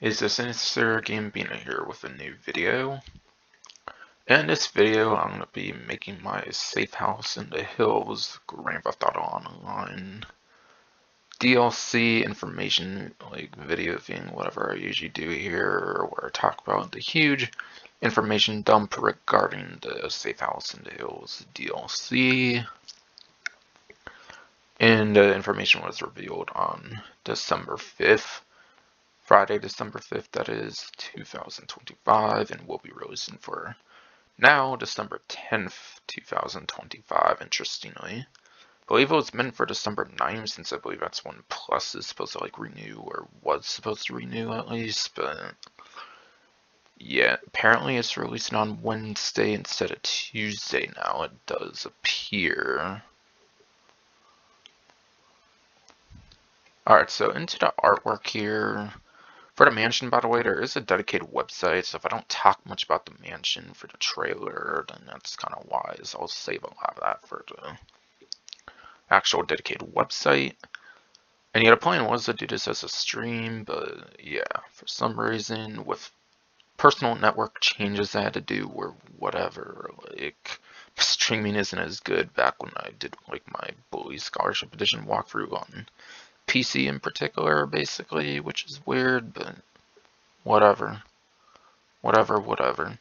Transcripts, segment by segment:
Is this Sinister Gambino here with a new video? In this video, I'm going to be making my Safehouse in the Hills Grand Theft Auto Online DLC information, like video thing, whatever I usually do here, where I talk about the huge information dump regarding the Safehouse in the Hills DLC. And the information was revealed on December 5th. Friday, December 5th, that is 2025, and will be releasing for now, December 10th, 2025, interestingly. I believe it was meant for December 9th, since I believe that's when Plus is supposed to, like, renew, or was supposed to renew at least, but yeah, apparently it's releasing on Wednesday instead of Tuesday now, it does appear. Alright, so into the artwork here. For the mansion, by the way, there is a dedicated website, so if I don't talk much about the mansion for the trailer, then that's kind of wise. I'll save a lot of that for the actual dedicated website. And yeah, the plan was to do this as a stream, but yeah, for some reason, with personal network changes I had to do or whatever, like, streaming isn't as good back when I did, like, my Bully Scholarship Edition walkthrough on PC in particular, basically, which is weird, but whatever. Whatever.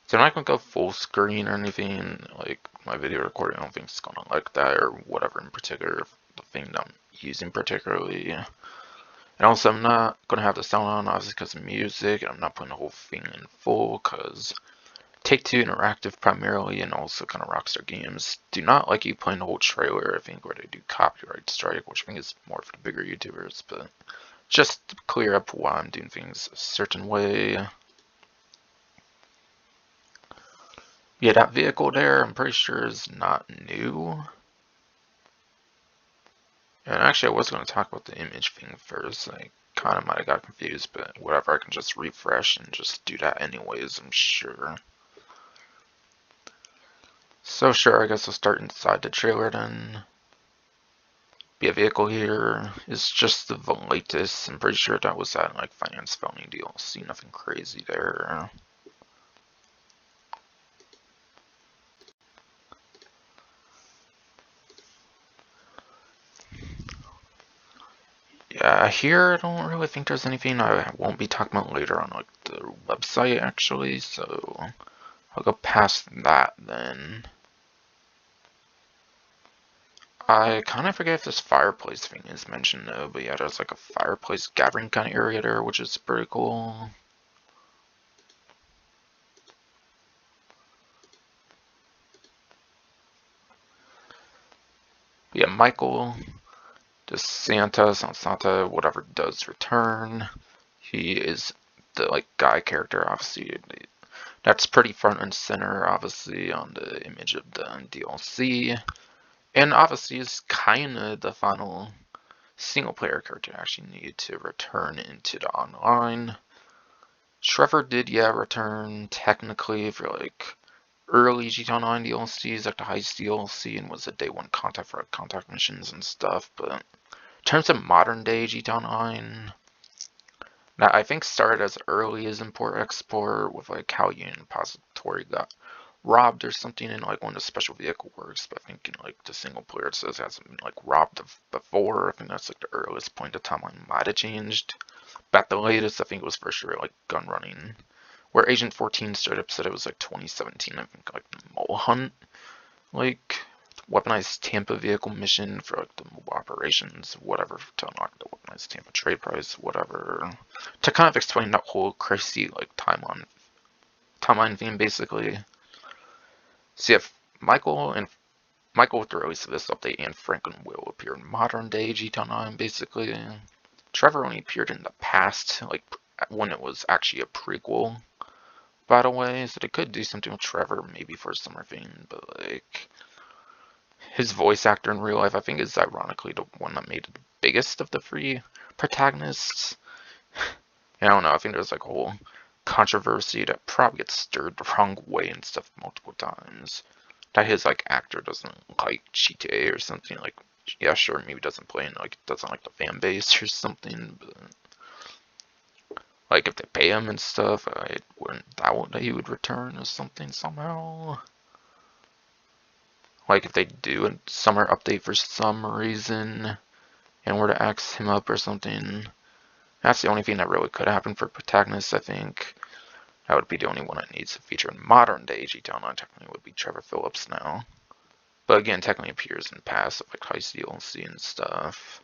So I'm not gonna go full screen or anything, like my video recording, I don't think it's gonna like that or whatever in particular, the thing that I'm using particularly. And also I'm not gonna have the sound on, obviously because of music, and I'm not putting the whole thing in full, because Take-Two Interactive primarily, and also kind of Rockstar Games, do not like you playing the whole trailer, I think, where they do copyright strike, which I think is more for the bigger YouTubers, but just to clear up why I'm doing things a certain way. Yeah, that vehicle there, I'm pretty sure is not new. And actually, I was going to talk about the image thing first. I kind of might have got confused, but whatever, I can just refresh and just do that anyways, I'm sure. So sure, I guess I'll start inside the trailer then. Be a vehicle here is just the latest. I'm pretty sure that was that like finance felony DLC, nothing crazy there. Yeah, here I don't really think there's anything I won't be talking about later on like the website actually, so I'll go past that then. I kind of forget if this fireplace thing is mentioned though, but yeah, there's like a fireplace gathering kind of area there, which is pretty cool. Yeah, Michael, the Santa, whatever does return. He is the like guy character, obviously. That's pretty front and center, obviously, on the image of the DLC. And obviously is kind of the final single player character actually needed to return into the online. Trevor did, yeah, return technically for like early GTA Online DLCs, like the Heist DLC, and was a day one contact for like, contact missions and stuff. But in terms of modern day GTA Online, that I think started as early as import export with like how Union Depository got robbed or something in like one of the special vehicle works, but I think in like the single player it says it hasn't been like robbed before. I think that's like the earliest point the timeline might have changed. But at the latest, I think it was for sure like gun running, where Agent 14 straight up said it was like 2017. I think like the mole hunt, like weaponized Tampa vehicle mission for like the mobile operations, whatever, to unlock the weaponized Tampa trade price, whatever, to kind of explain that whole crazy like timeline theme basically. So yeah, Michael with the release of this update and Franklin will appear in modern day GTA 9 basically. Trevor only appeared in the past, like when it was actually a prequel, by the way, so they could do something with Trevor maybe for a summer thing, but like his voice actor in real life I think is ironically the one that made it the biggest of the three protagonists. I don't know, I think there's like a whole controversy that probably gets stirred the wrong way and stuff multiple times. That his like actor doesn't like GTA or something, like yeah, sure, maybe doesn't play in, like, doesn't like the fan base or something, but like if they pay him and stuff, I wouldn't doubt that he would return or something somehow. Like if they do a summer update for some reason and were to axe him up or something, that's the only thing that really could happen for protagonists, I think. That would be the only one that needs to feature in modern day G-Town. Technically would be Trevor Phillips now. But again, technically appears in past of like Heist DLC and stuff.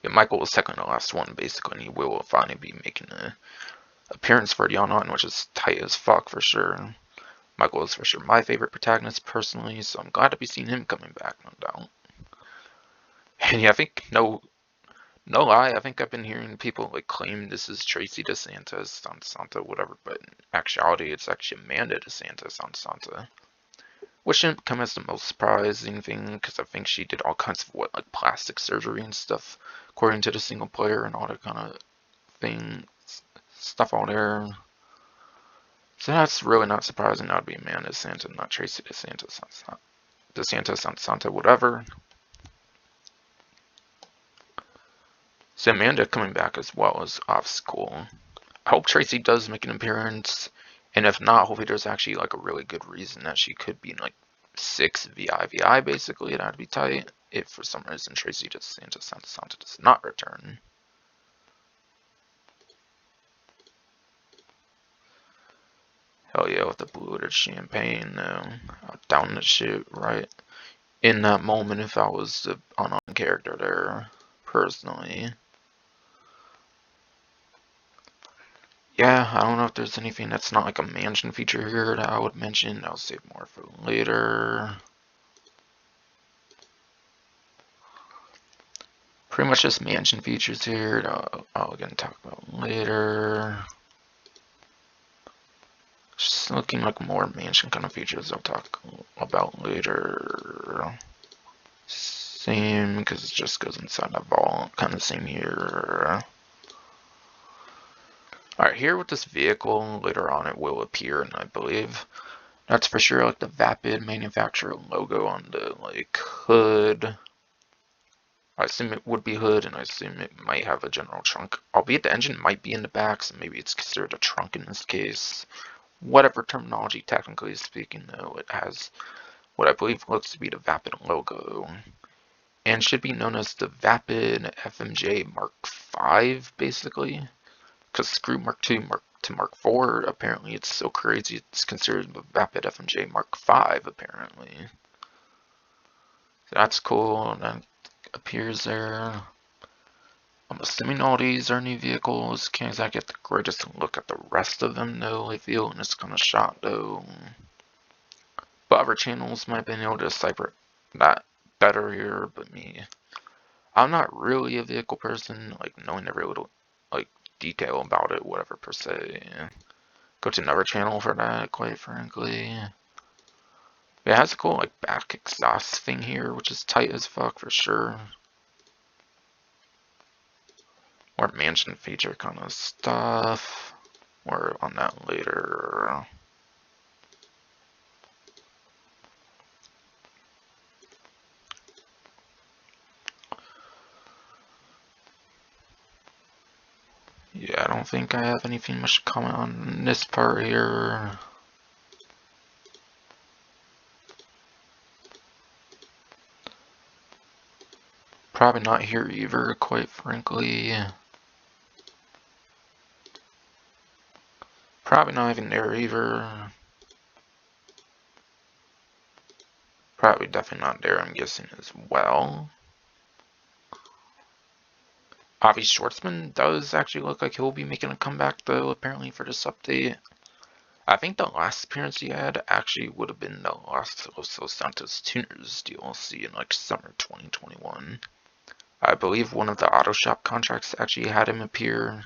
Yeah, Michael was technically the last one basically, and he will finally be making an appearance for the Online, which is tight as fuck for sure. Michael is for sure my favorite protagonist personally, so I'm glad to be seeing him coming back, no doubt. And yeah, I think no lie, I think I've been hearing people like claim this is Tracy DeSantis on Santa, whatever, but in actuality, it's actually Amanda DeSantis on Santa. Which didn't come as the most surprising thing, because I think she did all kinds of like plastic surgery and stuff, according to the single player and all that kind of thing, stuff out there. So that's really not surprising. That would be Amanda DeSantis, not Tracy DeSantis on Santa, whatever. So Amanda coming back as well is obstacle. I hope Tracy does make an appearance, and if not, hopefully there's actually like a really good reason that she could be in like 6 VI basically. That'd be tight if for some reason Tracy DeSantis on Santa does not return. Hell yeah, with the bloated champagne though. I'd down the shit right in that moment if I was the unknown character there, personally. Yeah, I don't know if there's anything that's not like a mansion feature here that I would mention. I'll save more for later. Pretty much just mansion features here that I'll again talk about later. Just looking like more mansion kind of features I'll talk about later. Same, because it just goes inside the vault. Kind of same here. Alright, here with this vehicle, later on it will appear, and I believe that's for sure like the Vapid manufacturer logo on the like hood. I assume it would be hood, and I assume it might have a general trunk. Albeit the engine might be in the back, so maybe it's considered a trunk in this case. Whatever terminology technically speaking, though, it has what I believe looks to be the Vapid logo. And should be known as the Vapid FMJ Mark V, basically. Because screw Mark II to Mark IV, apparently it's so crazy it's considered the Vapid FMJ Mark V, apparently. So that's cool, and that appears there. I'm assuming all these are new vehicles. Can't exactly get the greatest look at the rest of them, though, I feel, in this kind of shot, though. But other channels might have been able to decipher that better here, but me, I'm not really a vehicle person, like, knowing every little, like, detail about it, whatever, per se. Go to another channel for that, quite frankly. It has a cool, like, back exhaust thing here, which is tight as fuck, for sure. More mansion feature kind of stuff. More on that later. Yeah, I don't think I have anything much to comment on this part here. Probably not here either, quite frankly. Probably not even there either. Probably definitely not there, I'm guessing, as well. Avi Schwartzman does actually look like he'll be making a comeback, though, apparently, for this update. I think the last appearance he had actually would have been the last Los Santos Tuners DLC in, like, summer 2021. I believe one of the auto shop contracts actually had him appear.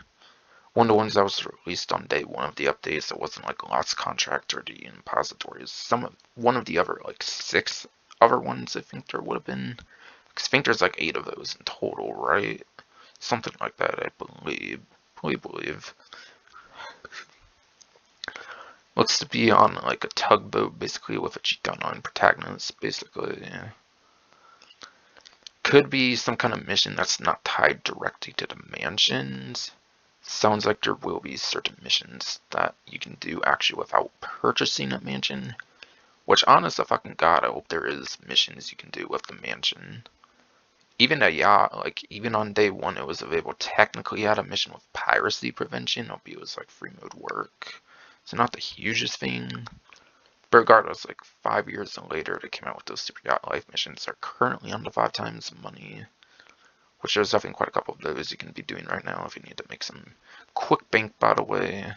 One of the ones that was released on day one of the updates, it wasn't like a Lost Contract or the Impositories. One of the other, like, 6 other ones I think there would have been. Because I think there's like 8 of those in total, right? Something like that, I believe. Looks to be on like a tugboat, basically, with a cheat online protagonist, basically. Could be some kind of mission that's not tied directly to the mansions. Sounds like there will be certain missions that you can do actually without purchasing a mansion. Which, honest to fucking god, I hope there is missions you can do with the mansion. Even a yacht, like, even on day one, it was available. Technically, had a mission with piracy prevention. Hope it was like free mode work. So not the hugest thing. But regardless, like 5 years later, they came out with those Super Yacht Life missions. They're currently on the 5 times money. Which there's definitely quite a couple of those you can be doing right now if you need to make some quick bank, by the way.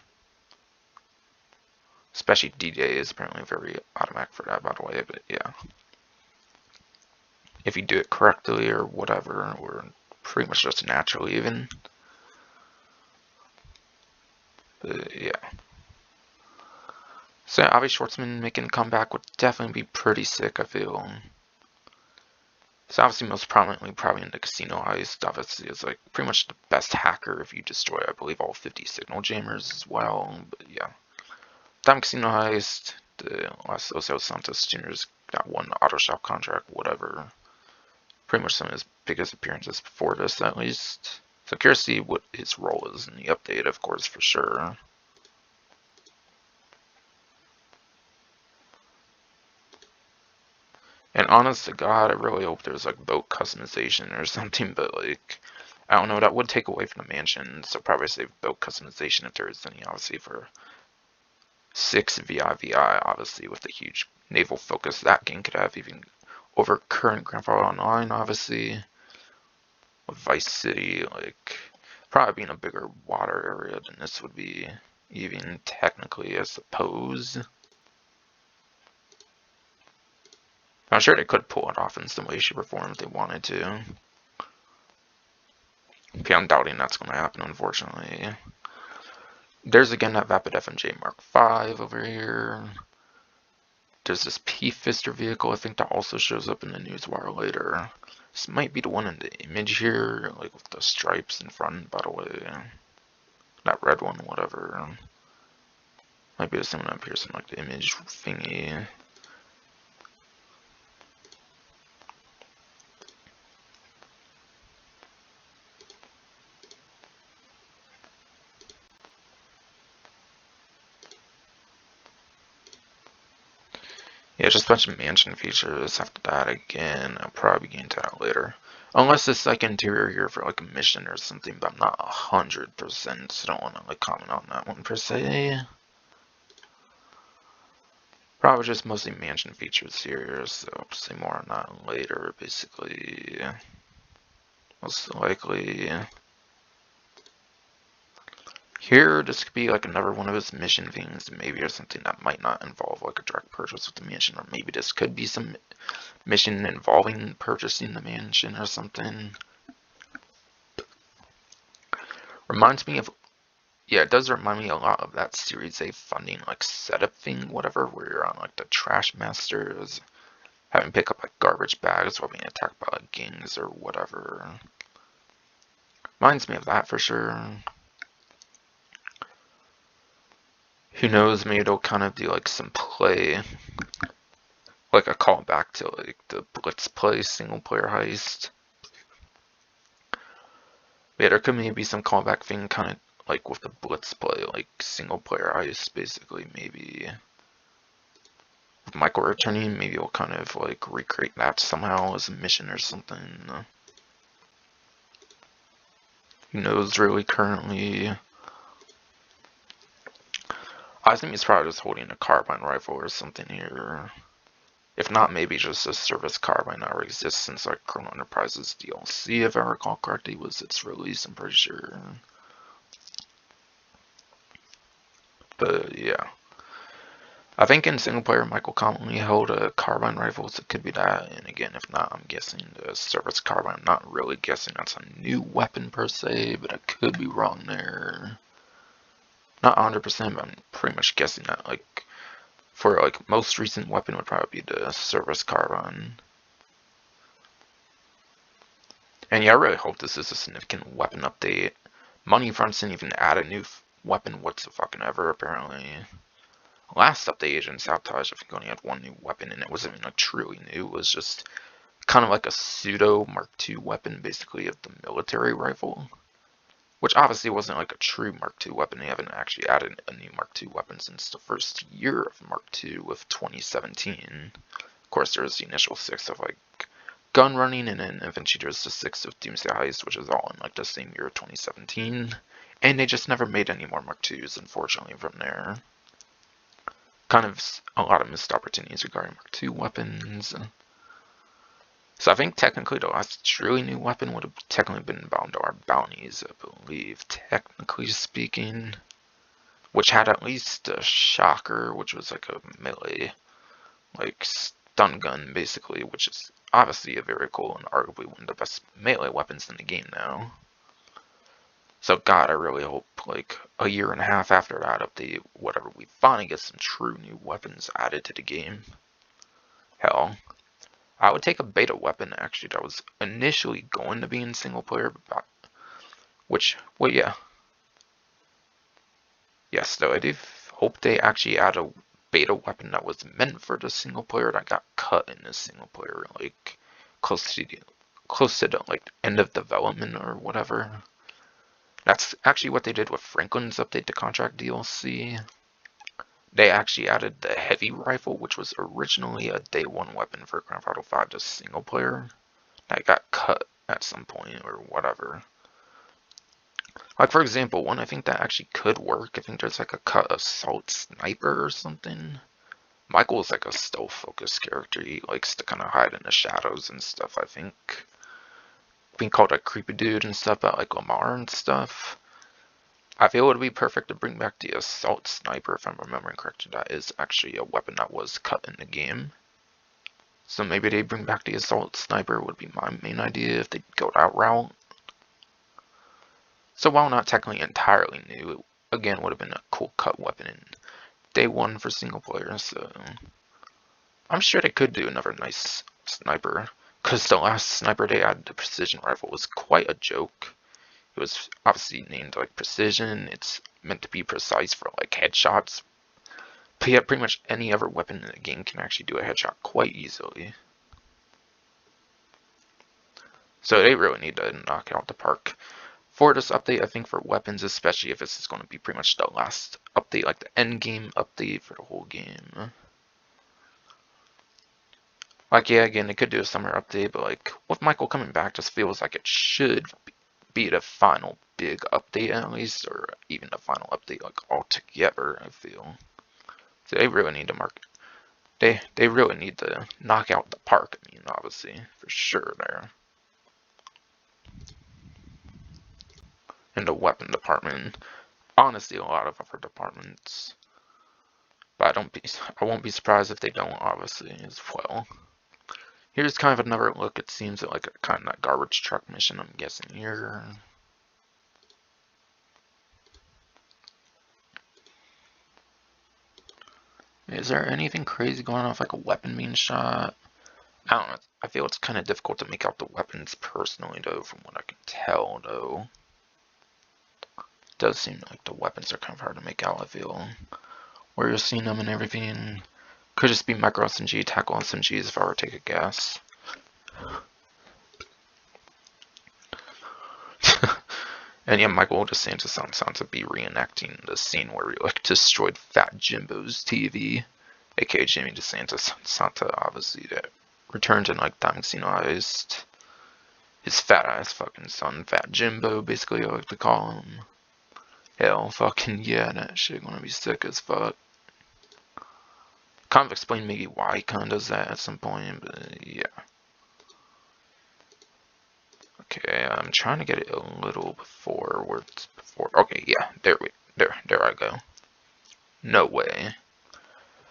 Especially D-Day is apparently very automatic for that, by the way, but yeah. If you do it correctly or whatever, or pretty much just naturally even. But yeah. So Avi Schwartzman making a comeback would definitely be pretty sick, I feel. So obviously most prominently probably in the casino heist, obviously is like pretty much the best hacker if you destroy, I believe, all 50 signal jammers as well. But yeah. Time casino heist, the Los Osos Santos Jr.'s got one auto shop contract, whatever. Pretty much some of his biggest appearances before this, at least. So curious to see what his role is in the update, of course, for sure. And honest to God, I really hope there's like boat customization or something, but like, I don't know, that would take away from the mansion, so probably save boat customization if there is any, obviously, for 6 VI, obviously, with the huge naval focus that game could have, even over current Grandfather Online, obviously. With Vice City, like, probably being a bigger water area than this would be, even technically, I suppose. I'm sure they could pull it off in some way, shape, or form if they wanted to. Okay, I'm doubting that's going to happen, unfortunately. There's again that Vapid FMJ Mark V over here. There's this P-Fister vehicle, I think, that also shows up in the newswire later. This might be the one in the image here, like with the stripes in front, by the way. That red one, whatever. Might be the same one that appears in like the image thingy. Yeah, just a bunch of mansion features after that again. I'll probably get into that later. Unless it's like interior here for like a mission or something, but I'm not 100%, so I don't want to like comment on that one per se. Probably just mostly mansion features here, so I'll say more on that later, basically. Most likely. Here, this could be like another one of his mission things, maybe, or something that might not involve like a direct purchase with the mansion, or maybe this could be some mission involving purchasing the mansion or something. Reminds me of, yeah, it does remind me a lot of that Series A funding like setup thing, whatever, where you're on like the trash masters, having pick up like garbage bags while being attacked by like gangs or whatever. Reminds me of that for sure. Who knows, maybe they'll kind of do like some play, like a callback to like the Blitz play single player heist. Yeah, there could maybe be some callback thing kind of like with the Blitz play, like single player heist, basically, maybe. With Michael returning, maybe we'll kind of like recreate that somehow as a mission or something. Who knows really currently. I think he's probably just holding a carbine rifle or something here. If not, maybe just a service carbine that already exists since like Chrono Enterprises DLC, if I recall correctly, was its release, I'm pretty sure. But yeah. I think in single player, Michael commonly held a carbine rifle, so it could be that. And again, if not, I'm guessing the service carbine. I'm not really guessing that's a new weapon per se, but I could be wrong there. Not 100%, but I'm pretty much guessing that, like, for like most recent weapon would probably be the service carbine. And yeah, I really hope this is a significant weapon update. Money Fronts didn't even add a new weapon whatsoever, apparently. Last update, Agent Sabotage, I think only had one new weapon, and it wasn't even like truly new. It was just kind of like a pseudo Mark II weapon, basically, of the military rifle. Which obviously wasn't like a true Mark II weapon. They haven't actually added a new Mark II weapon since the first year of Mark II with 2017. Of course, there's the initial 6 of like gun running, and then eventually there's the 6 of Doomsday Heist, which is all in like the same year of 2017. And they just never made any more Mark IIs, unfortunately, from there. Kind of a lot of missed opportunities regarding Mark II weapons. So I think technically the last truly new weapon would have technically been Bound to Our Bounties, I believe, technically speaking. Which had at least a shocker, which was like a melee, like stun gun, basically, which is obviously a very cool and arguably one of the best melee weapons in the game now. So God, I really hope like a year and a half after that update, whatever, we finally get some true new weapons added to the game. Hell, I would take a beta weapon actually that was initially going to be in single player, but which, well, yeah. Yes, though I do hope they actually add a beta weapon that was meant for the single player that got cut in the single player, like close to the like end of development or whatever. That's actually what they did with Franklin's update to contract DLC. They actually added the heavy rifle, which was originally a day one weapon for Grand Theft Auto 5 to single player. That got cut at some point or whatever. Like for example, one I think that actually could work. I think there's like a cut assault sniper or something. Michael's like a stealth focused character. He likes to kind of hide in the shadows and stuff, I think. Being called a creepy dude and stuff at like Lamar and stuff. I feel it would be perfect to bring back the assault sniper, if I'm remembering correctly. That is actually a weapon that was cut in the game. So maybe they bring back the assault sniper would be my main idea if they go that route. So while not technically entirely new, it again would have been a cool cut weapon in day one for single player. So I'm sure they could do another nice sniper. Because the last sniper they added, the precision rifle, was quite a joke. It was obviously named like precision. It's meant to be precise for like headshots. But yeah, pretty much any other weapon in the game can actually do a headshot quite easily. So they really need to knock it out the park for this update. I think for weapons, especially if this is going to be pretty much the last update, like the end game update for the whole game. Like, yeah, again, they could do a summer update, but like with Michael coming back, just feels like it should be the final big update at least, or even the final update like altogether. I feel so they really need to mark. They really need to knock out the park. I mean, obviously for sure there. In the weapon department, honestly, a lot of other departments. But I won't be surprised if they don't, obviously, as well. Here's kind of another look, it seems, at like a kind of that garbage truck mission, I'm guessing here. Is there anything crazy going on with like a weapon being shot? I don't know. I feel it's kind of difficult to make out the weapons personally, though, from what I can tell, though. It does seem like the weapons are kind of hard to make out, I feel. Where you're seeing them and everything. Could just be micro SMG, tackle SMGs if I were to take a guess. And yeah, Michael DeSantis sounds to be reenacting the scene where he like destroyed Fat Jimbo's TV, aka Jimmy DeSantis. Santa obviously that returned in like Diamond Casino Heist. His fat ass fucking son, Fat Jimbo, basically I like to call him. Hell, fucking yeah, that shit gonna be sick as fuck. Kind of explain maybe why he kind of does that at some point, but yeah. Okay, I'm trying to get it a little before where it's before. Okay, yeah, there I go. No way.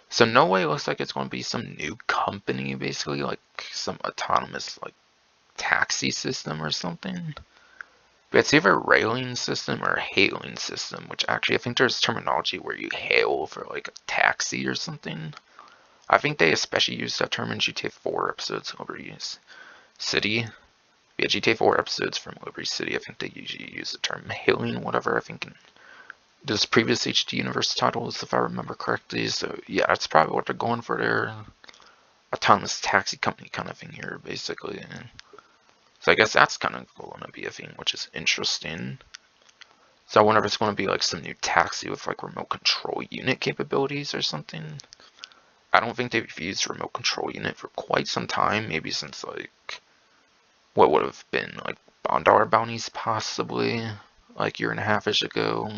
So no way looks like it's going to be some new company, basically, like some autonomous like taxi system or something. But it's either railing system or hailing system, which actually I think there's terminology where you hail for like a taxi or something. I think they especially use that term in GTA 4 episodes of Liberty City. Yeah, GTA 4 episodes from Liberty City, I think they usually use the term hailing, whatever, I think in this previous HD Universe titles, if I remember correctly. So yeah, that's probably what they're going for there. Autonomous taxi company kind of thing here, basically. So I guess that's kind of going to be a thing, which is interesting. So I wonder if it's going to be like some new taxi with like remote control unit capabilities or something. I don't think they've used remote control unit for quite some time, maybe since like what would have been like Bondar bounties possibly like a year and a half-ish ago.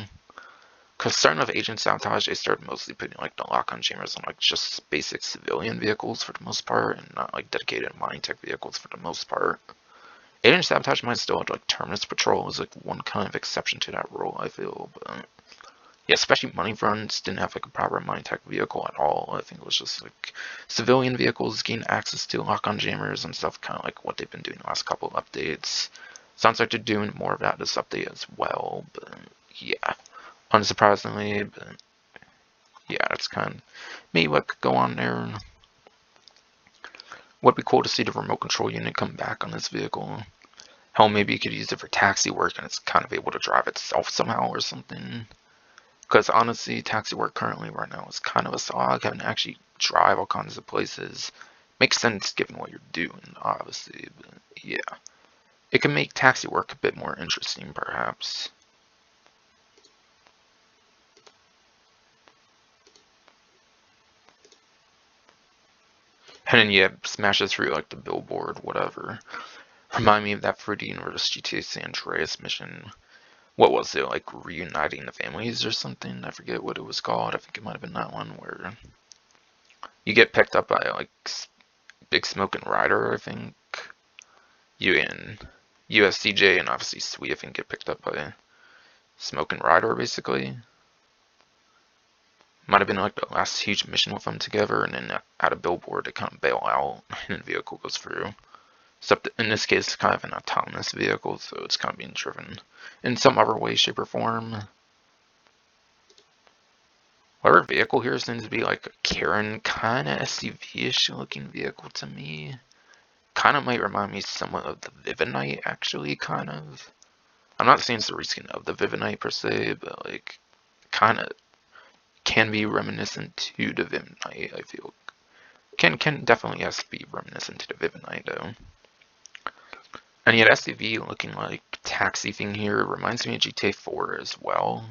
Because starting with Agent Sabotage, they started mostly putting like the lock-on jammers on like just basic civilian vehicles for the most part, and not like dedicated mining tech vehicles for the most part. Agent Sabotage might still have like Terminus Patrol as like one kind of exception to that rule, I feel, but yeah, especially money runs didn't have like a proper mining tech vehicle at all. I think it was just like civilian vehicles gain access to lock-on jammers and stuff, kind of like what they've been doing the last couple of updates. Sounds like they're doing more of that this update as well, but yeah. Unsurprisingly, but yeah, that's kind of maybe what could go on there. Would be cool to see the remote control unit come back on this vehicle. Hell, maybe you could use it for taxi work and it's kind of able to drive itself somehow or something. Because honestly, taxi work currently right now is kind of a slog, having to actually drive all kinds of places. Makes sense given what you're doing, obviously, but yeah. It can make taxi work a bit more interesting, perhaps. And then, yeah, smashes through, like, the billboard, whatever. Remind me of that 3D Universe GTA San Andreas mission. What was it, like, reuniting the families or something? I forget what it was called. I think it might have been that one where you get picked up by, like, Big Smoke and Ryder, I think. You and USCJ and obviously Sweet, I think, get picked up by Smoke and Ryder, basically. Might have been like the last huge mission with them together, and then at a billboard they kind of bail out and the vehicle goes through. Except in this case, it's kind of an autonomous vehicle, so it's kind of being driven in some other way, shape, or form. Whatever vehicle here seems to be like a Karen kind of SUV-ish looking vehicle to me. Kind of might remind me somewhat of the Vivinite, actually, kind of. I'm not saying it's the reskin of the Vivinite per se, but like, kind of can be reminiscent to the Vivinite, I feel. Can definitely has to be reminiscent to the Vivinite, though. And yet SUV looking like taxi thing here reminds me of GTA 4 as well.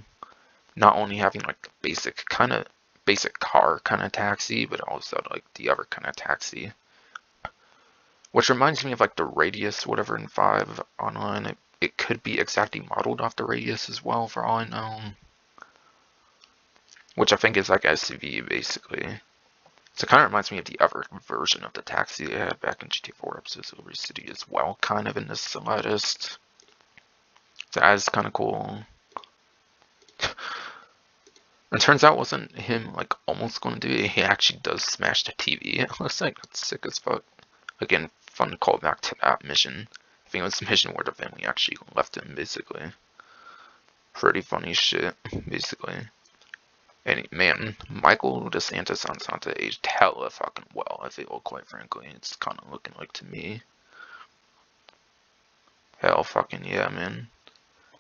Not only having like the basic kind of basic car kind of taxi, but also like the other kind of taxi. Which reminds me of like the Radius, whatever in 5 online. It could be exactly modeled off the Radius as well, for all I know. Which I think is like SUV basically. So it kind of reminds me of the other version of the taxi they had back in GTA 4 episodes of Liberty City as well, kind of in the slightest. So that is kind of cool. It turns out it wasn't him like almost going to do it. He actually does smash the TV. It looks like that's sick as fuck. Again, fun call back to that mission. I think it was the mission where the family actually left him, basically. Pretty funny shit, basically. And man, Michael DeSantis on Santa aged hella fucking well, I feel, quite frankly. It's kind of looking like to me. Hell fucking yeah, man.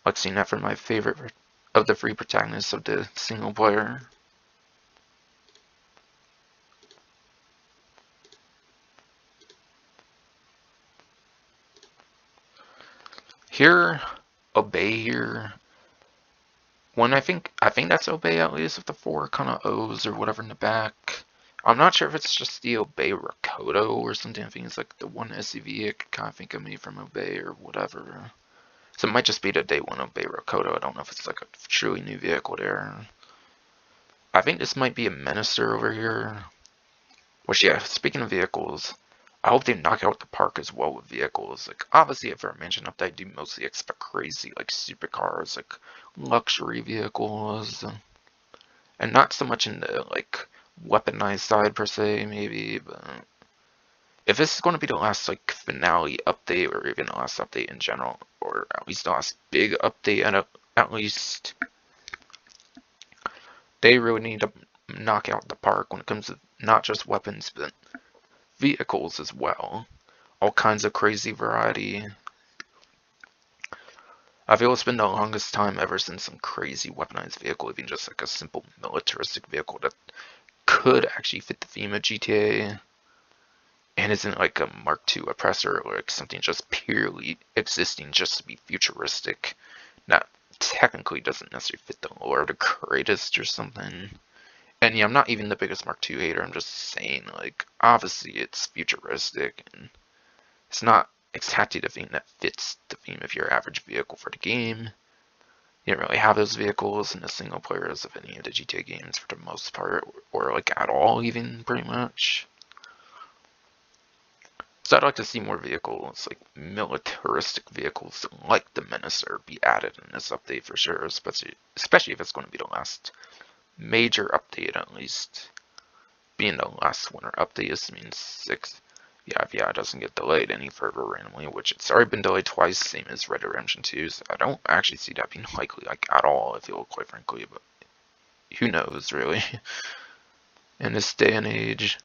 Like seeing that for my favorite of the 3 protagonists of the single player. Here, Obey here. When I think that's Obey at least with the 4 kind of O's or whatever in the back. I'm not sure if it's just the Obey Rakoto or something. I think it's like the one SUV I could kind of think of me from Obey or whatever. So it might just be the day 1 Obey Rakoto. I don't know if it's like a truly new vehicle there. I think this might be a Minister over here. Which yeah, speaking of vehicles, I hope they knock out the park as well with vehicles. Like, obviously, if I mention up, I do mostly expect crazy, like, supercars, like, luxury vehicles. And not so much in the, like, weaponized side, per se, maybe, but if this is going to be the last, like, finale update, or even the last update in general, or at least the last big update, at least, they really need to knock out the park when it comes to not just weapons, but vehicles as well. All kinds of crazy variety. I feel it's been the longest time ever since some crazy weaponized vehicle, even just like a simple militaristic vehicle that could actually fit the theme of GTA and isn't like a Mark II oppressor or like something just purely existing just to be futuristic. Not technically doesn't necessarily fit the lore of the greatest or something. And yeah, I'm not even the biggest Mark II hater. I'm just saying, like, obviously it's futuristic and it's not exactly the thing that fits the theme of your average vehicle for the game. You don't really have those vehicles in the single players of any of the GTA games for the most part, or like at all, even pretty much. So I'd like to see more vehicles, like militaristic vehicles like the Menacer, be added in this update for sure, especially if it's going to be the last major update at least. Being the last winter update, this means 6. Yeah, if it doesn't get delayed any further randomly, which it's already been delayed twice, same as Red Dead Redemption 2, so I don't actually see that being likely, like, at all, I feel, quite frankly, but who knows, really, in this day and age.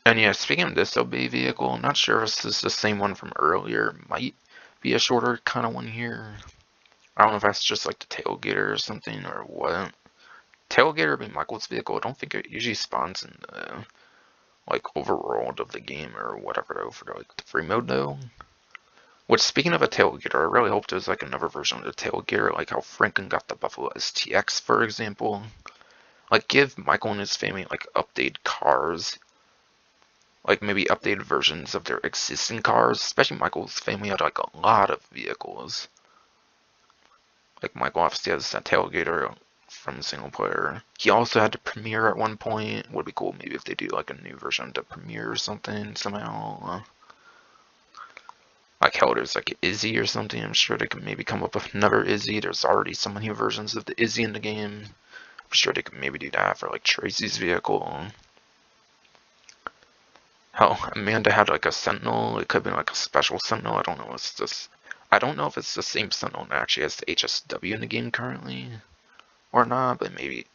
And yeah, speaking of this obey vehicle, I'm not sure if this is the same one from earlier. Might be a shorter kind of one here. I don't know if that's just like the tailgater or something or what. Tailgater would be Michael's vehicle. I don't think it usually spawns in the like overworld of the game or whatever though for like the free mode though. Which speaking of a tailgater, I really hope there's like another version of the tailgater, like how Franklin got the Buffalo STX for example. Like give Michael and his family like updated cars, like maybe updated versions of their existing cars. Especially Michael's family had like a lot of vehicles. Like Michael obviously has that tailgater from single player. He also had the Premiere at one point. Would be cool maybe if they do like a new version of the Premiere or something somehow. Like hell, there's like Izzy or something. I'm sure they could maybe come up with another Izzy. There's already so many versions of the Izzy in the game. I'm sure they could maybe do that for like Tracy's vehicle. Hell, Amanda had like a Sentinel. It could have been like a special Sentinel. I don't know. It's just I don't know if it's the same Sentinel that actually has the HSW in the game currently or not, but maybe.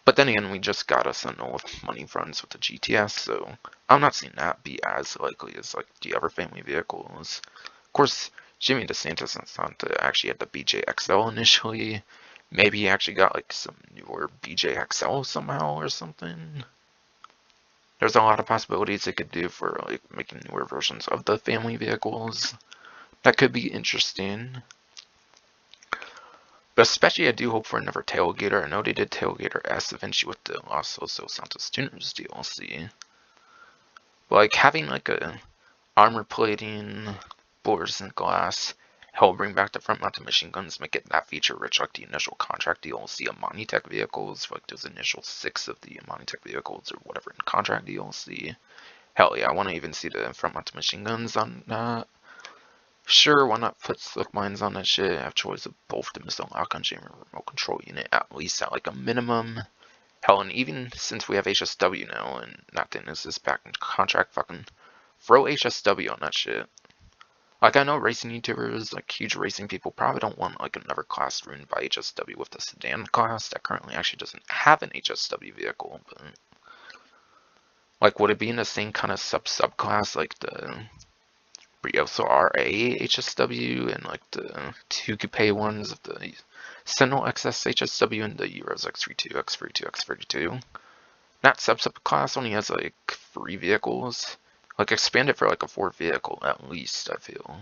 But then again, we just got a Sentinel with money fronts with the GTS, so I'm not seeing that be as likely as like the other family vehicles. Of course, Jimmy DeSantis and Santa actually had the BJXL initially. Maybe he actually got like some newer BJXL somehow or something. There's a lot of possibilities they could do for like making newer versions of the family vehicles. That could be interesting. But especially I do hope for another Tailgater. I know they did Tailgater S eventually with the Los Osos Santos Tuners DLC. But like having like a armor plating, fluorescent glass, hell bring back the front mounted machine guns, make it that feature rich like the initial contract DLC Amani Tech vehicles, like those initial 6 of the Amani Tech vehicles or whatever in contract DLC. Hell yeah, I want to even see the front mounted machine guns on that. Sure, why not put slick mines on that shit? Have choice of both the missile lock-on chamber and remote control unit at least at like a minimum. Hell, and even since we have HSW now and not getting this back in contract, fucking throw HSW on that shit. Like I know racing YouTubers, like huge racing people, probably don't want like another class ruined by HSW with the sedan class that currently actually doesn't have an HSW vehicle. But like, would it be in the same kind of subclass like the Brioso RA HSW and like the 2 coupe ones of the Sentinel XS HSW and the Euros X32, X32, X32? That subclass only has like 3 vehicles. Like expand it for like a 4th vehicle at least, I feel.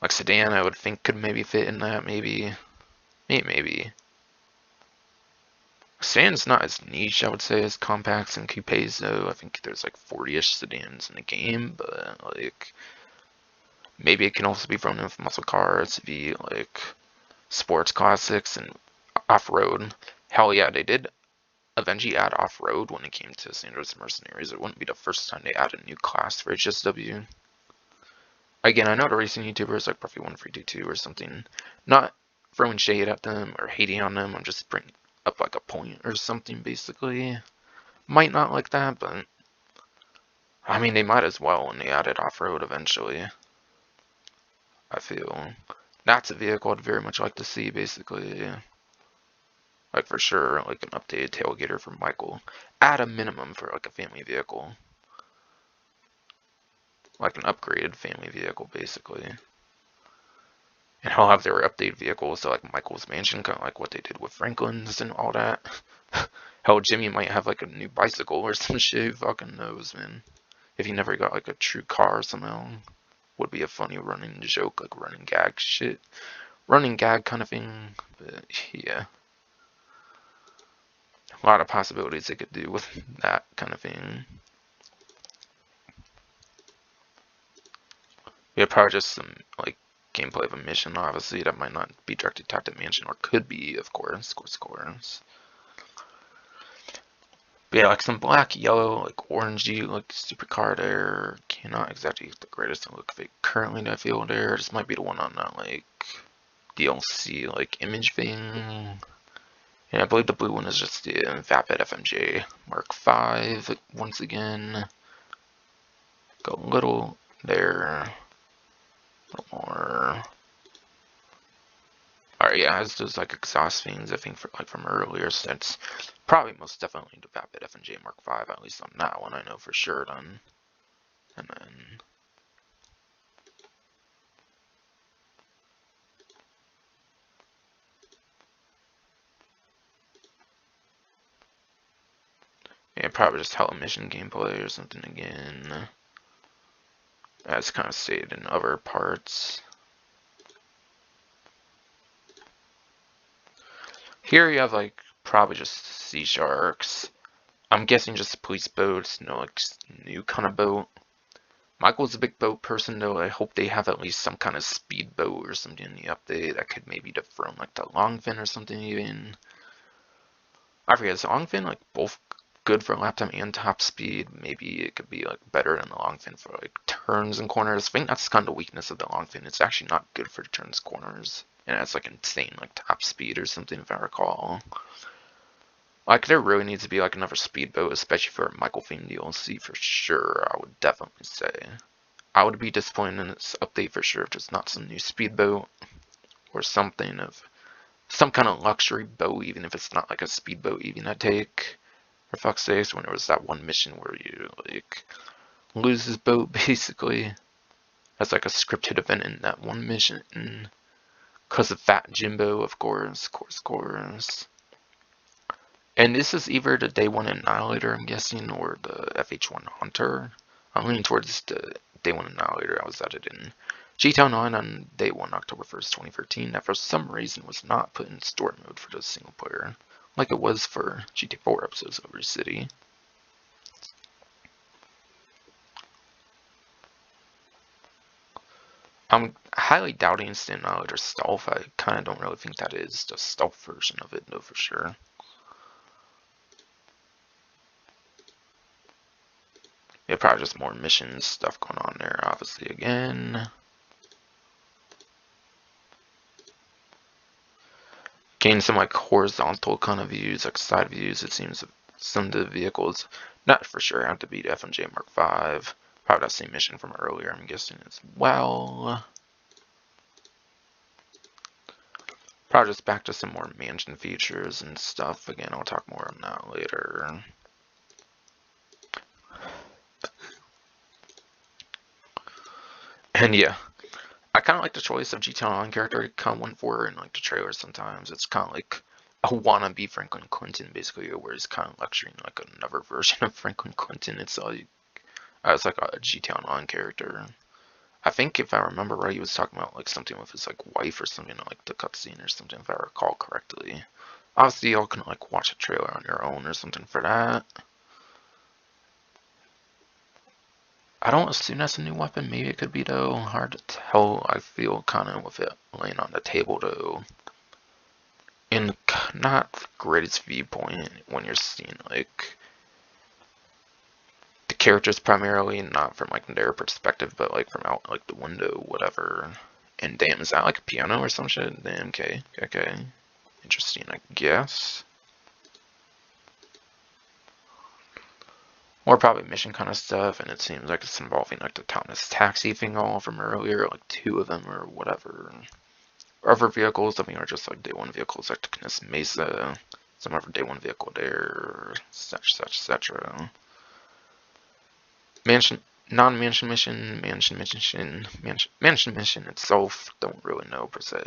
Like sedan I would think could maybe fit in that, maybe. Maybe. Sedan's not as niche, I would say, as compacts and coupes though. I think there's like 40-ish sedans in the game, but like maybe it can also be thrown in with muscle cars to be like sports classics and off-road. Hell yeah, they did eventually add off-road when it came to Sanders Mercenaries. It wouldn't be the first time they added a new class for HSW. Again, I know the racing YouTubers like Puffy1322 or something, not throwing shade at them or hating on them, I'm just bringing up like a point or something basically. Might not like that, but I mean they might as well when they added off-road eventually. I feel that's a vehicle I'd very much like to see basically. Like for sure, like an updated tailgater for Michael. At a minimum for like a family vehicle. Like an upgraded family vehicle, basically. And he'll have their updated vehicles, so like Michael's mansion, kind of like what they did with Franklin's and all that. Hell, Jimmy might have like a new bicycle or some shit. Who fucking knows, man? If he never got like a true car somehow, would be a funny running joke, like running gag shit, running gag kind of thing. But yeah, a lot of possibilities they could do with that kind of thing. Yeah, probably just some like gameplay of a mission, obviously that might not be directly tied to mansion, or could be, of course. But yeah, like some black, yellow, like orangey, like supercar there. Cannot exactly get the greatest look of it currently that I feel there. This might be the one on that like DLC like image thing. And I believe the blue one is just the Vapid FMJ Mark 5 once again. Go a little there. A little more. Alright, yeah, it has those like exhaust things I think from earlier, so that's probably most definitely the Vapid FMJ Mark 5, at least on that one I know for sure then. And then yeah, probably just Hella Mission gameplay or something again. As kind of stated in other parts. Here you have like probably just sea sharks. I'm guessing just police boats, no like new kind of boat. Michael's a big boat person though. I hope they have at least some kind of speed boat or something in the update that could maybe dethrone like the longfin or something even. I forget, is longfin like both good for lap time and top speed? Maybe it could be like better than the longfin for like turns and corners. I think that's kind of the weakness of the longfin. It's actually not good for turns, corners, and it's like insane like top speed or something if I recall. Like there really needs to be like another speedboat, especially for a Michael theme DLC for sure. I would definitely say. I would be disappointed in this update for sure if there's not some new speedboat or something of some kind of luxury boat, even if it's not like a speedboat even I take. For fuck's sakes, when there was that one mission where you like lose his boat basically. That's like a scripted event in that one mission. Cause of Fat Jimbo, of course. And this is either the Day 1 Annihilator, I'm guessing, or the FH1 Hunter. I'm leaning towards the Day 1 Annihilator. I was added in G-Town 9 on Day 1, October 1st, 2013, that for some reason was not put in story mode for the single player, like it was for GTA 4 episodes of River City. I'm highly doubting it's the Annihilator stealth. I kind of don't really think that is the stealth version of it, though, for sure. Yeah, probably just more missions stuff going on there, obviously, again. Gain some like horizontal kind of views, like side views. It seems some of the vehicles, not for sure, have to beat FMJ Mark 5. Probably that same mission from earlier, I'm guessing as well. Probably just back to some more mansion features and stuff. Again, I'll talk more on that later. And yeah, I kind of like the choice of GTA Online character. I kind of went for in like the trailers sometimes. It's kind of like a wannabe Franklin Clinton, basically, where he's kind of lecturing like another version of Franklin Clinton. It's like as like a GTA Online character. I think if I remember right, he was talking about like something with his like wife or something, like the cutscene or something, if I recall correctly. Obviously, y'all can like watch a trailer on your own or something for that. I don't assume that's a new weapon. Maybe it could be though. Hard to tell. I feel kind of with it laying on the table though. In not the greatest viewpoint when you're seeing like the characters primarily, not from like their perspective, but like from out like the window, whatever. And damn, is that like a piano or some shit? Damn, okay. Interesting, I guess. Or probably mission kind of stuff, and it seems like it's involving like the Thomas Taxi thing all from earlier, like 2 of them or whatever. Or other vehicles, I mean, are just like Day 1 vehicles like the Knis Mesa. Some other day one vehicle there, etc. Mansion, non-mansion mission, mansion mission, mansion mission itself, don't really know per se.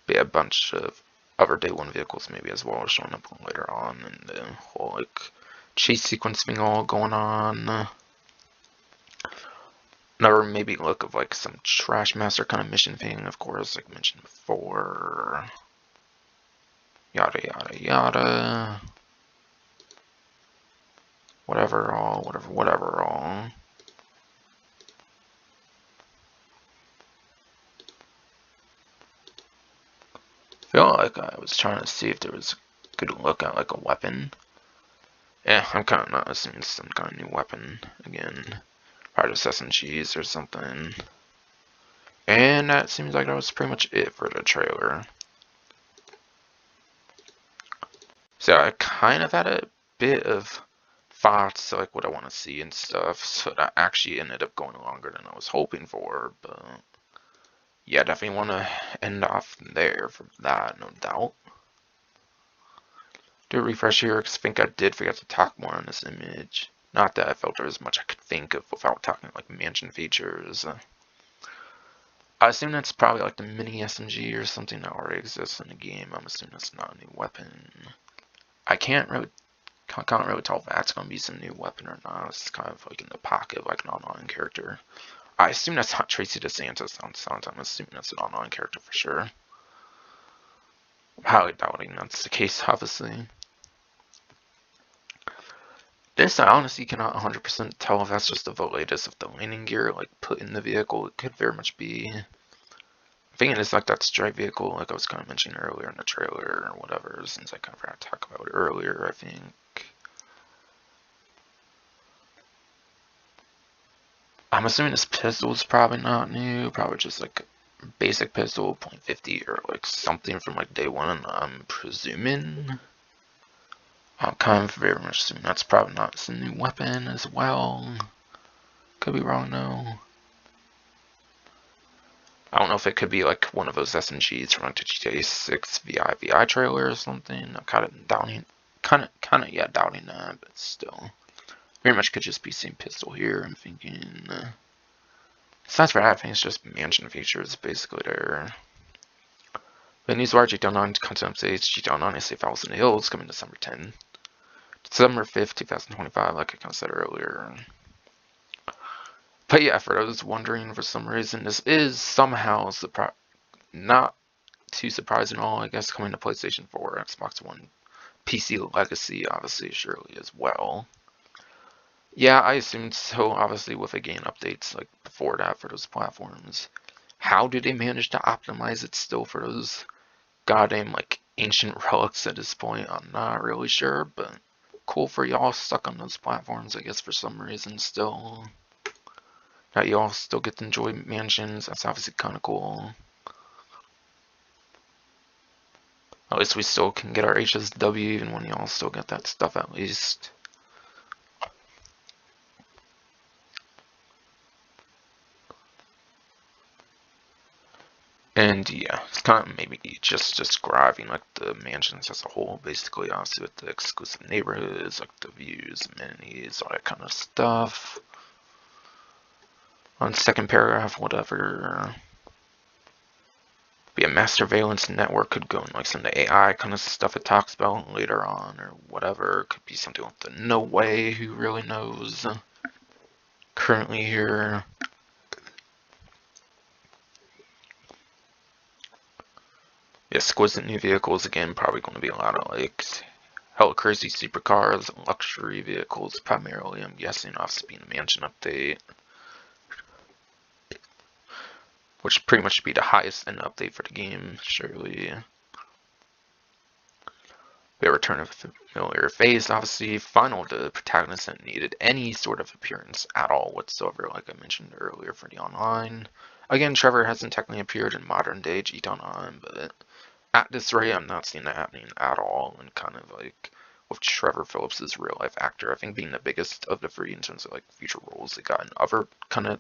Be a bunch of other day one vehicles maybe as well showing up later on, and the whole like chase sequence thing all going on. Another maybe look of like some trash master kind of mission thing, of course, like mentioned before. Yada yada yada. Whatever all. I feel like I was trying to see if there was a good look at like a weapon. Yeah, I'm kind of not assuming some kind of new weapon again. Probably just SMGs or something. And that seems like that was pretty much it for the trailer. So I kind of had a bit of thoughts like what I want to see and stuff, so that actually ended up going longer than I was hoping for, but yeah, definitely want to end off there for that, no doubt. Do a refresh here, because I think I did forget to talk more on this image. Not that I felt there was much I could think of without talking like mansion features. I assume that's probably like the mini SMG or something that already exists in the game. I'm assuming that's not a new weapon. I can't really tell if that's going to be some new weapon or not. It's kind of like in the pocket, like an online character. I assume that's not Tracy DeSantis on sound. I'm assuming that's an online character for sure. I'm highly doubting that's the case, obviously. This, I honestly cannot 100% tell if that's just the latest of the landing gear, like put in the vehicle. It could very much be. I'm thinking it's like that strike vehicle, like I was kind of mentioning earlier in the trailer or whatever, since I kind of forgot to talk about it earlier, I think. I'm assuming this pistol is probably not new, probably just like a basic pistol, .50 or like something from like day one, I'm presuming. I'm kind of very much assuming that's probably not some new weapon as well. Could be wrong though. I don't know if it could be like one of those SMGs from like the GTA 6 VI trailer or something. I'm kind of doubting that, but still. Very much could just be same pistol here, I'm thinking. Besides for that, I think it's just mansion features basically there. The news wire GTA 9 content updates, GTA 9 is Safehouse in the Hills coming December 10. December 5th, 2025, like I kind of said earlier. But yeah, for those wondering for some reason, this is somehow not too surprising at all, I guess, coming to PlayStation 4, Xbox One, PC Legacy, obviously, surely as well. Yeah, I assumed so, obviously, with the game updates like before that for those platforms. How did they manage to optimize it still for those goddamn like ancient relics at this point? I'm not really sure, but cool for y'all stuck on those platforms, I guess, for some reason still. That y'all still get to enjoy mansions, that's obviously kind of cool. At least we still can get our HSW even when y'all still get that stuff at least. And yeah, it's kind of maybe just describing like the mansions as a whole, basically, obviously with the exclusive neighborhoods, like the views, amenities, all that kind of stuff. On second paragraph, whatever. Be a master surveillance network, could go in like some of the AI kind of stuff it talks about later on, or whatever. Could be something like the no way, who really knows. Currently here. Exquisite new vehicles, again, probably going to be a lot of like hella crazy supercars, luxury vehicles, primarily, I'm guessing, off being a mansion update. Which pretty much should be the highest end update for the game, surely. We have return of a familiar face, obviously. Final, the protagonist that needed any sort of appearance at all whatsoever, like I mentioned earlier for the online. Again, Trevor hasn't technically appeared in modern day GTA Online, but at this rate, I'm not seeing that happening at all. And kind of like with Trevor Phillips' real life actor, I think being the biggest of the three in terms of like future roles they got in other kind of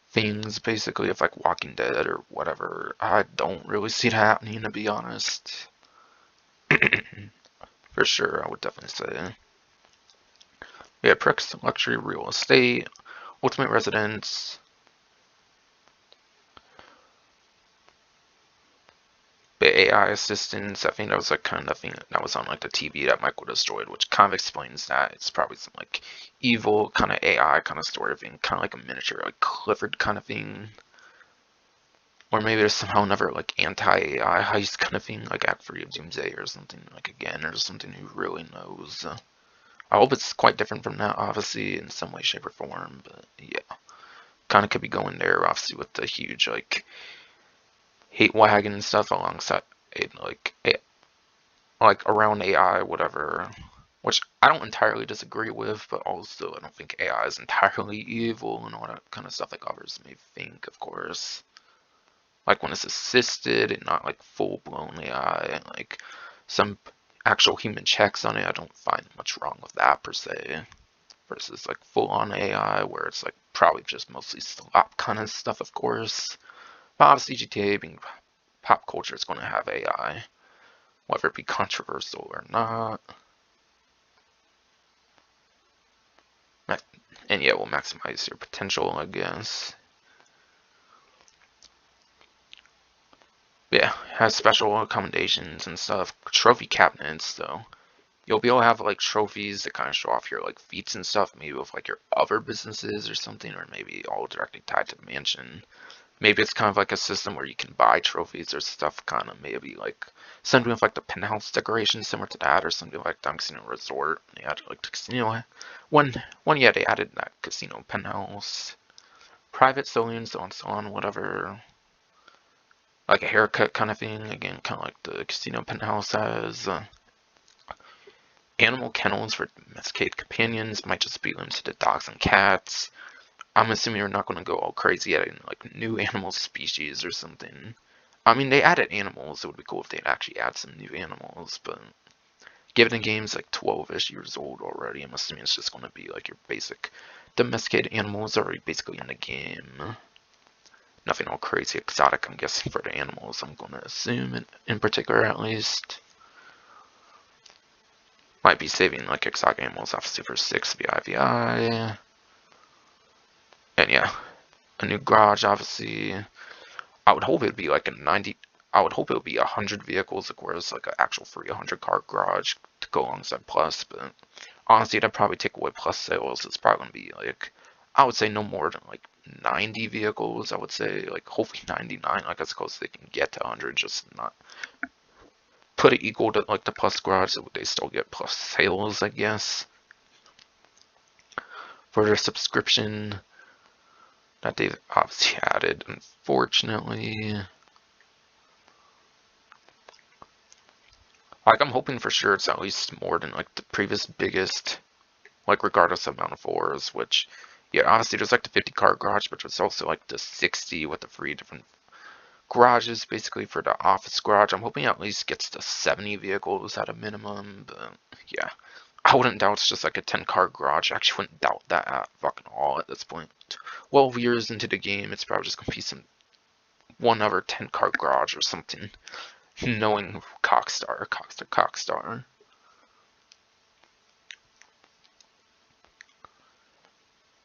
things, basically, of like Walking Dead or whatever. I don't really see it happening, to be honest. For sure, I would definitely say. Yeah, Pricks, Luxury Real Estate, Ultimate Residence, the AI assistants. I think that was like kind of thing that was on like the TV that Michael destroyed, which kind of explains that. It's probably some like evil kind of AI kind of story thing, kind of like a miniature like Clifford kind of thing. Or maybe there's somehow another like anti-AI heist kind of thing, like Act 3 of Doomsday or something, like again, or something, who really knows. I hope it's quite different from that, obviously, in some way, shape, or form, but yeah. Kind of could be going there, obviously, with the huge, like, hate wagon and stuff alongside, like around AI, whatever. Which I don't entirely disagree with, but also I don't think AI is entirely evil and all that kind of stuff like others may think, of course. Like when it's assisted and not like full-blown AI, and like some actual human checks on it, I don't find much wrong with that per se. Versus like full-on AI, where it's like probably just mostly slop kind of stuff, of course. But obviously GTA being pop culture is going to have AI, whether it be controversial or not. And yeah, will maximize your potential, I guess. Yeah, has special accommodations and stuff. Trophy cabinets, though. You'll be able to have like trophies that kind of show off your like feats and stuff, maybe with like your other businesses or something, or maybe all directly tied to the mansion. Maybe it's kind of like a system where you can buy trophies or stuff, kind of maybe like something with like the penthouse decoration similar to that, or something like the Casino Resort. They added like the casino one yeah, they added that casino penthouse, private saloons, so on, whatever. Like a haircut kind of thing, again, kind of like the casino penthouse has. Animal kennels for domesticated companions might just be limited to dogs and cats. I'm assuming you're not going to go all crazy adding like new animal species or something. I mean, they added animals. It would be cool if they'd actually add some new animals, but given the game's like 12-ish years old already, I'm assuming it's just going to be like your basic domesticated animals already basically in the game. Nothing all crazy exotic, I'm guessing, for the animals, I'm going to assume, in particular at least. Might be saving like exotic animals obviously for 6 VIVI. And yeah, a new garage obviously. I would hope it would be like a 90. I would hope it would be 100 vehicles, of course, like an actual free 100 car garage to go alongside Plus. But honestly, that'd probably take away Plus sales. It's probably gonna be like, I would say no more than like 90 vehicles. I would say like hopefully 99, like as close as they can get to 100. Just not put it equal to like the Plus garage, so they still get Plus sales, I guess, for their subscription that they've obviously added, unfortunately. Like, I'm hoping for sure it's at least more than like the previous biggest, like regardless of amount of fours, which, yeah, honestly, there's like the 50 car garage, but there's also like the 60 with the 3 different garages, basically, for the office garage. I'm hoping it at least gets to 70 vehicles at a minimum, but yeah. I wouldn't doubt it's just like a 10 car garage. I actually wouldn't doubt that at fucking all at this point. 12 years into the game, it's probably just gonna be some one other 10 car garage or something. Knowing Cockstar.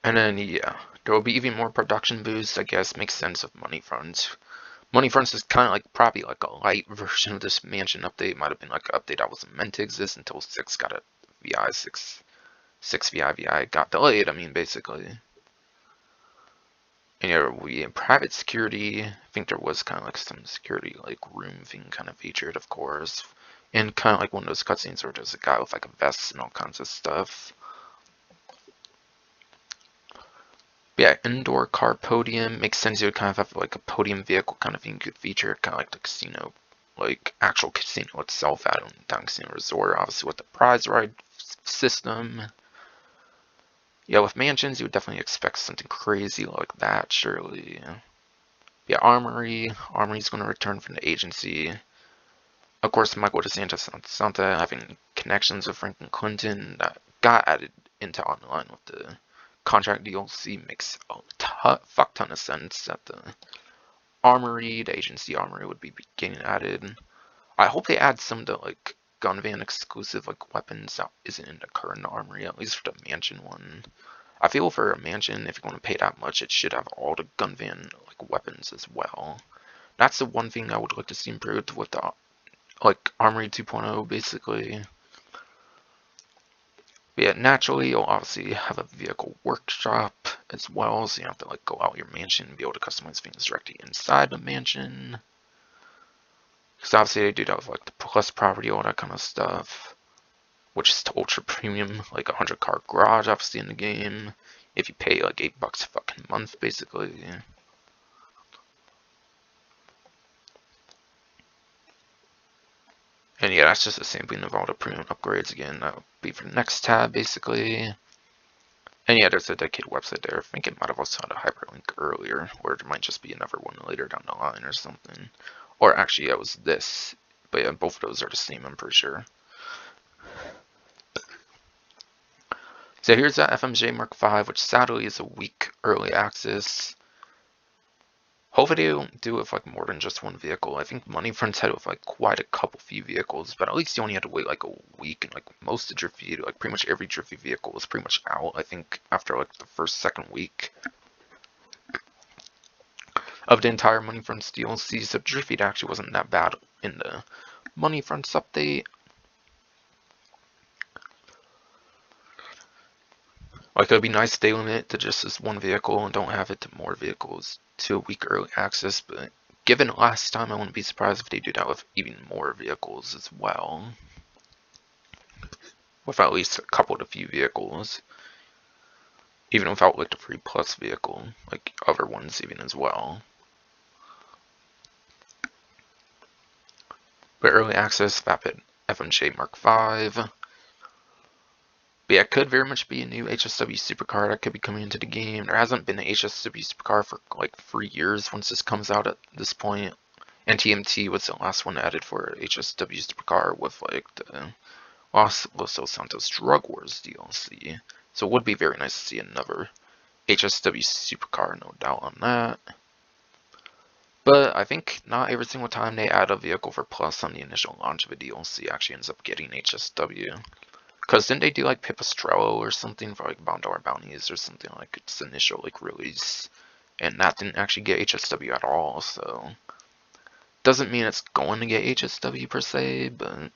And then, yeah, there will be even more production boosts, I guess. Makes sense of Money Fronts. Money Fronts is kind of like probably like a light version of this mansion update. Might have been like an update that wasn't meant to exist until 6 got a VI 6 VI got delayed. I mean, basically. And yeah, we in private security. I think there was kind of like some security like room thing kind of featured, of course, and kind of like one of those cutscenes where there's a guy with like a vest and all kinds of stuff. Yeah, indoor car podium makes sense. You would kind of have like a podium vehicle kind of thing you could feature, kind of like the casino, like actual casino itself at Down Casino Resort, obviously with the prize ride system. Yeah, with mansions, you would definitely expect something crazy like that, surely. Yeah, Armory. Armory's going to return from the agency. Of course, Michael DeSantis Santa having connections with Franklin Clinton that got added into online with the contract DLC makes a fuck ton of sense that the armory, the agency armory, would be getting added. I hope they add some of the like gun van exclusive like weapons that isn't in the current armory, at least for the mansion one. I feel for a mansion, if you're going to pay that much, it should have all the gun van like weapons as well. That's the one thing I would like to see improved with the like Armory 2.0 basically. But yeah, naturally you'll obviously have a vehicle workshop as well, so you have to like go out your mansion and be able to customize things directly inside the mansion. Because obviously they do that with like the plus property, all that kind of stuff, which is the ultra premium, like a 100-car garage obviously in the game. If you pay like $8 a fucking month basically. And yeah, that's just a sampling of all the premium upgrades again. That would be for the next tab basically. And yeah, there's a dedicated website there. I think it might have also had a hyperlink earlier, or it might just be another one later down the line or something. Or actually, it was this. But yeah, both of those are the same, I'm pretty sure. So here's that FMJ Mark V, which sadly is a week early access. Hopefully they don't do it with like more than just one vehicle. I think Money Friends had it with like quite a couple few vehicles, but at least you only had to wait like a week, and like most of Drifty, like pretty much every Drifty vehicle was pretty much out, I think, after like the second week of the entire Money Fronts DLC. So Drifty actually wasn't that bad in the Money Fronts update. Like, it would be nice if they limit it to just this one vehicle and don't have it to more vehicles to a week early access, but given last time, I wouldn't be surprised if they do that with even more vehicles as well. With at least a couple to few vehicles. Even without like the free plus vehicle, like other ones even as well. But early access, Vapid FMJ Mark V. But yeah, it could very much be a new HSW supercar that could be coming into the game. There hasn't been an HSW supercar for like 3 years once this comes out at this point. And TMT was the last one added for HSW supercar with like the Los Santos Drug Wars DLC. So it would be very nice to see another HSW supercar, no doubt on that. But I think not every single time they add a vehicle for plus on the initial launch of a DLC actually ends up getting HSW. Because didn't they do like Pipistrello or something for like $1 bounties or something like its initial like release, and that didn't actually get HSW at all. So doesn't mean it's going to get HSW per se, but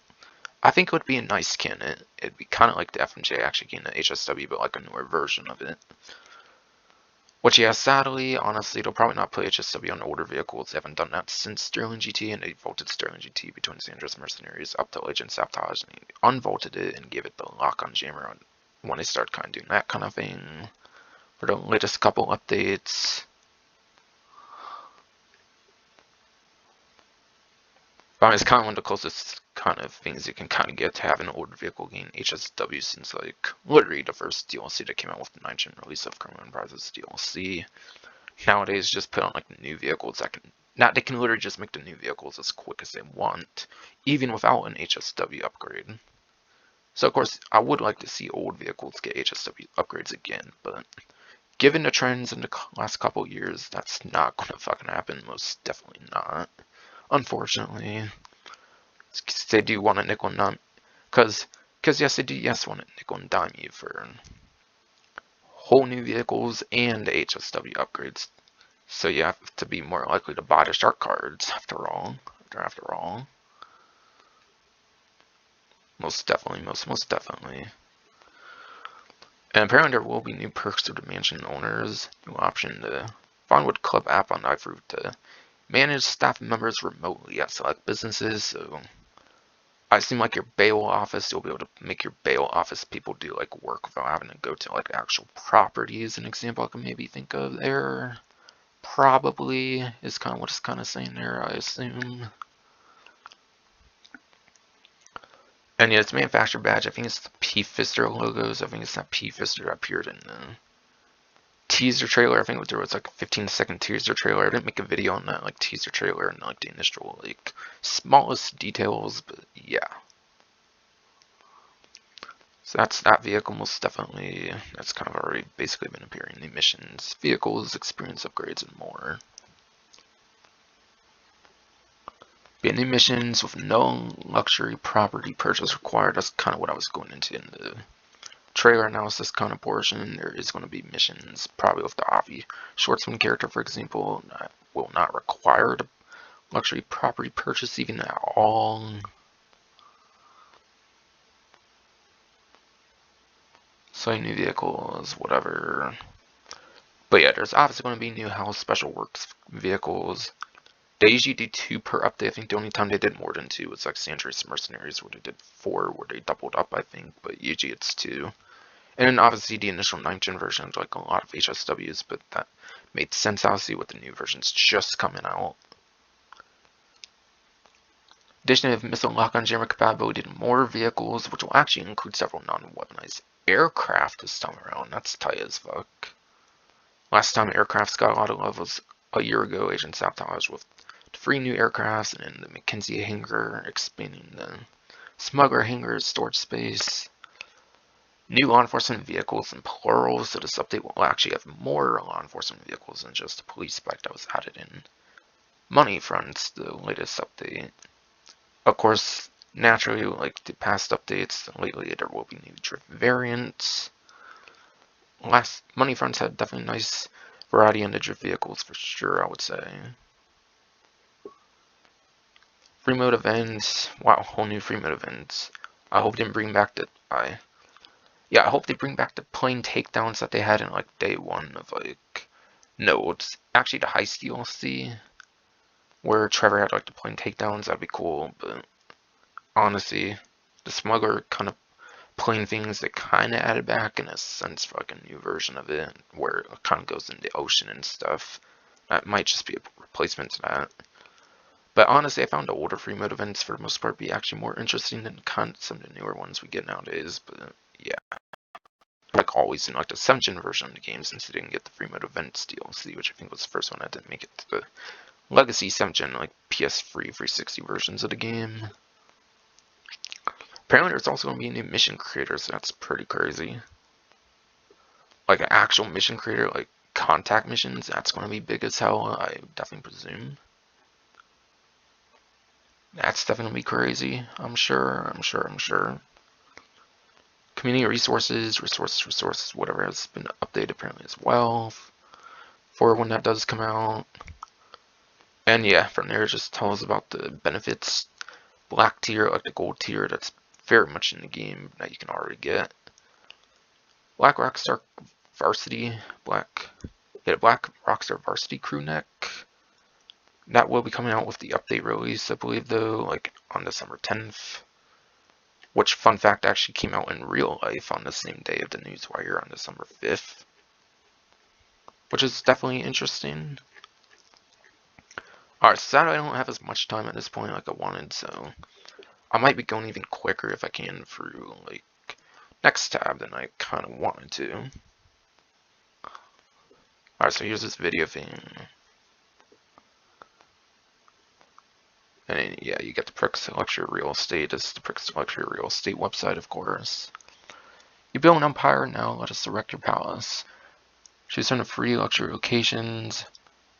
I think it would be a nice candidate. It'd be kind of like the FMJ actually getting the HSW, but like a newer version of it. Which, yeah, sadly, honestly, they'll probably not put HSW on older vehicles. They haven't done that since Sterling GT, and they vaulted Sterling GT between San Andreas Mercenaries up to Legend Sabotage, and they unvaulted it and gave it the lock-on jammer when they started kind of doing that kind of thing for the latest couple updates. But I mean, it's kind of one of the closest kind of things you can kind of get to having an older vehicle gain HSW since like literally the first DLC that came out with the 9th gen release of Criminal Enterprises DLC. Nowadays, just put on like new vehicles that can they can literally just make the new vehicles as quick as they want, even without an HSW upgrade. So of course, I would like to see old vehicles get HSW upgrades again, but given the trends in the last couple years, that's not gonna fucking happen. Most definitely not. Unfortunately, they do want a nickel and dime, because yes, they do want a nickel and dime you for whole new vehicles and HSW upgrades. So you have to be more likely to buy the shark cards after all. Most definitely, most definitely. And apparently there will be new perks to the mansion owners. New option to Fondwood Club app on iFruit to manage staff members remotely at select businesses. So I seem like your bail office, you'll be able to make your bail office people do like work without having to go to like actual properties. An example I can maybe think of there. Probably is kind of what it's kind of saying there, I assume. And yeah, it's manufacturer badge. I think it's the P-Fister logos. I think it's that P-Fister that appeared in the teaser trailer. I think there was like a 15-second teaser trailer. I didn't make a video on that like teaser trailer and like the initial like smallest details, but yeah. So that's that vehicle most definitely. That's kind of already basically been appearing in the missions, vehicles, experience upgrades, and more. Be new missions with no luxury property purchase required. That's kind of what I was going into in the trailer analysis kind of portion. There is going to be missions, probably with the Avi Schwartzman character, for example, that will not require a luxury property purchase even at all. So new vehicles, whatever. But yeah, there's obviously going to be new house special works vehicles. They usually do 2 per update. I think the only time they did more than 2 was like San Andreas Mercenaries, where they did 4, where they doubled up, I think. But usually it's 2. And then obviously the initial 9th gen version was like a lot of HSWs, but that made sense obviously with the new versions just coming out. Addition of missile lock-on jammer compatibility to more vehicles, which will actually include several non-weaponized aircraft this time around. That's tight as fuck. Last time aircrafts got a lot of love was a year ago. Agent Sabotage with 3 new aircrafts, and then the Mackenzie hangar, expanding the smuggler hangar storage space. New law enforcement vehicles in plural, so this update will actually have more law enforcement vehicles than just the police spec that was added in Money Fronts, the latest update. Of course, naturally, like the past updates, lately there will be new drift variants. Last Money Fronts had definitely nice variety in the drift vehicles for sure, I would say. Free mode events, wow, whole new free mode events. I hope they bring back the I hope they bring back the plane takedowns that they had in like day 1 of like it's actually the Heist DLC where Trevor had like the plane takedowns. That'd be cool, but honestly, the smuggler kind of plane things they kind of added back in a sense for like a new version of it where it kind of goes in the ocean and stuff. That might just be a replacement to that. But honestly, I found the older free mode events for the most part be actually more interesting than some of the newer ones we get nowadays. But yeah, like always in like the 7th gen version of the game, since they didn't get the free mode events DLC, which I think was the first one that didn't make it to the legacy 7th gen like PS3 360 versions of the game. Apparently there's also going to be a new mission creator, so that's pretty crazy. Like an actual mission creator, like contact missions, that's going to be big as hell, I definitely presume. That's definitely going to be crazy, I'm sure. Community resources, whatever has been updated apparently as well for when that does come out. And yeah, from there just tell us about the benefits. Black tier, like the gold tier, that's very much in the game that you can already get. Black Rockstar Varsity, Black Rockstar Varsity crew neck. That will be coming out with the update release, I believe, though, like on December 10th. Which, fun fact, actually came out in real life on the same day of the Newswire on December 5th. Which is definitely interesting. Alright, so sadly I don't have as much time at this point like I wanted, so I might be going even quicker if I can through like next tab than I kind of wanted to. Alright, so here's this video thing. And then, yeah, you get the Pricks Luxury Real Estate. This is the Pricks Luxury Real Estate website, of course. You build an empire, now let us erect your palace. Choose from the free luxury locations.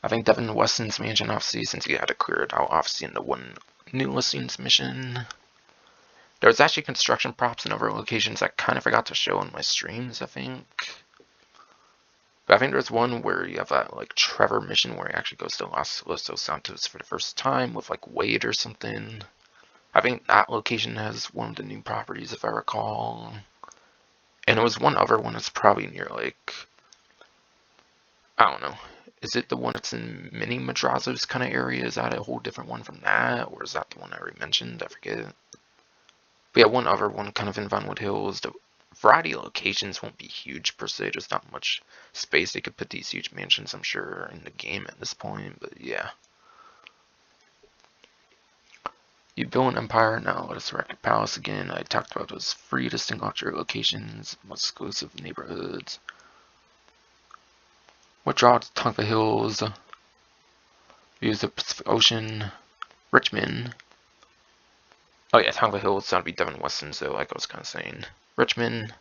I think Devin Weston's mansion, obviously, since you had to clear it out, obviously, in the one new listings mission. There's actually construction props in other locations I kind of forgot to show in my streams, I think. But I think there's one where you have that like Trevor mission where he actually goes to Los Santos for the first time with like Wade or something. I think that location has one of the new properties if I recall. And it was one other one that's probably near like, I don't know. Is it the one that's in Mini Madrazo's kind of area? Is that a whole different one from that? Or is that the one I already mentioned? I forget. But yeah, one other one kind of in Vinewood Hills. The variety of locations won't be huge per se. There's not much space they could put these huge mansions, I'm sure, in the game at this point. But yeah. You build an empire, now let us erect a palace again. I talked about those free distinct luxury locations, most exclusive neighborhoods. Withdraw to Tonka Hills. Views the Pacific Ocean. Richmond. Oh yeah, Tonga Hill would be Devin Weston, so like I was kind of saying. Richmond,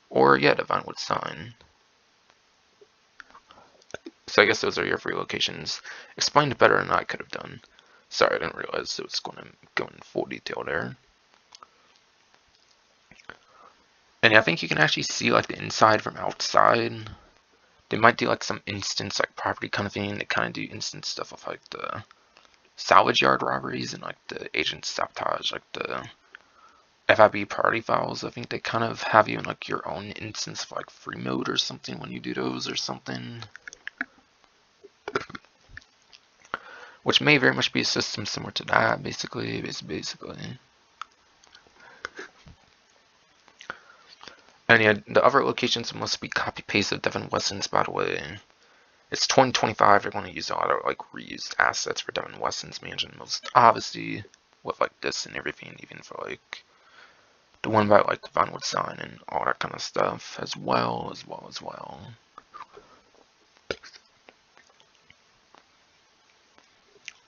or yeah, Devon would sign. So I guess those are your 3 locations. Explained better than I could have done. Sorry, I didn't realize it was going to go in full detail there. And yeah, I think you can actually see like the inside from outside. They might do like some instance like property kind of thing. They kind of do instance stuff with like the salvage yard robberies and like the agent sabotage, like the FIB priority files. I think they kind of have you in like your own instance of like free mode or something when you do those or something. Which may very much be a system similar to that, basically. And yeah, the other locations must be copy-paste of Devin Weston's, by the way. It's 2025, they're going to use a lot of like reused assets for Devin Weston's mansion, most obviously, with like this and everything, even for like the one about like Vinewood sign and all that kind of stuff as well.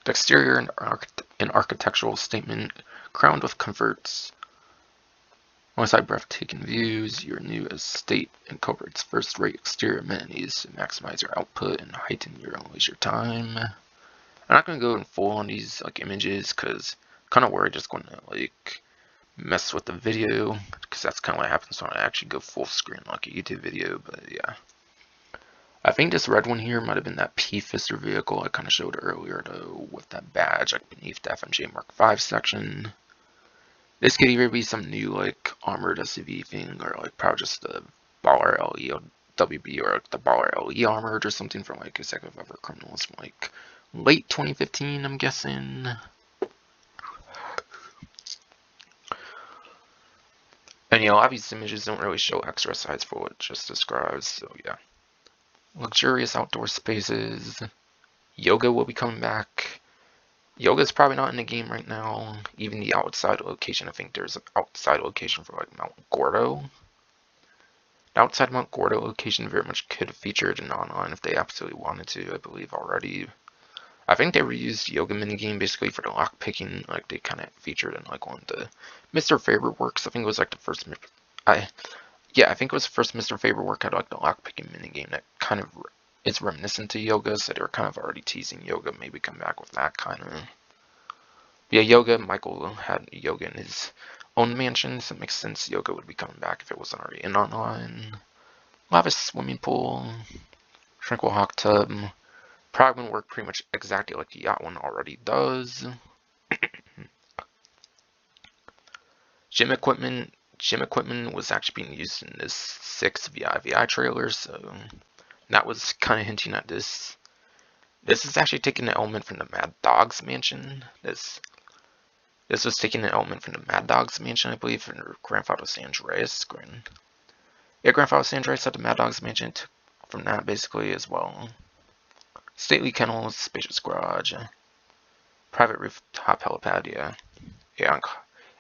The exterior and architectural statement, crowned with comforts. Alongside breathtaking views, your new estate incorporates first-rate exterior amenities to maximize your output and heighten your own leisure time. I'm not going to go in full on these like images because I'm kind of worried just going to like mess with the video, because that's kind of what happens when I actually go full screen like a YouTube video. But yeah, I think this red one here might have been that P-Fister vehicle I kind of showed earlier though, with that badge like beneath the FMJ Mark V section. This could either be some new like armored SUV thing, or like probably just the Baller LE WB, or like the Baller LE armored or something from like Consecutive Ever Criminals from like late 2015, I'm guessing. And you know, obviously images don't really show extra sides for what it just describes, so yeah. Luxurious outdoor spaces. Yoga will be coming back. Yoga's probably not in the game right now. Even the outside location, I think there's an outside location for like Mount Gordo. The outside Mount Gordo location very much could have featured in online if they absolutely wanted to, I believe already. I think they reused yoga minigame basically for the lock picking, like they kind of featured in like one of the Mr. Favorite works. I think it was like the first, I think it was the first Mr. Favorite work had like the lock picking minigame that kind of is reminiscent to yoga, so they were kind of already teasing yoga, maybe come back with that kind of. Yeah, yoga, Michael had yoga in his own mansion, so it makes sense yoga would be coming back if it wasn't already in online. Lavish swimming pool, tranquil hot tub. Probably would work pretty much exactly like the yacht one already does. Gym equipment was actually being used in this 6 VI trailer, so that was kind of hinting at this. This is actually taking an element from the Mad Dog's mansion. This was taking an element from the Mad Dog's mansion, I believe, from Grand Theft Auto San Andreas. Grand Theft Auto San Andreas had the Mad Dog's mansion, took from that basically as well. Stately kennels, spacious garage, private rooftop helipad, yeah.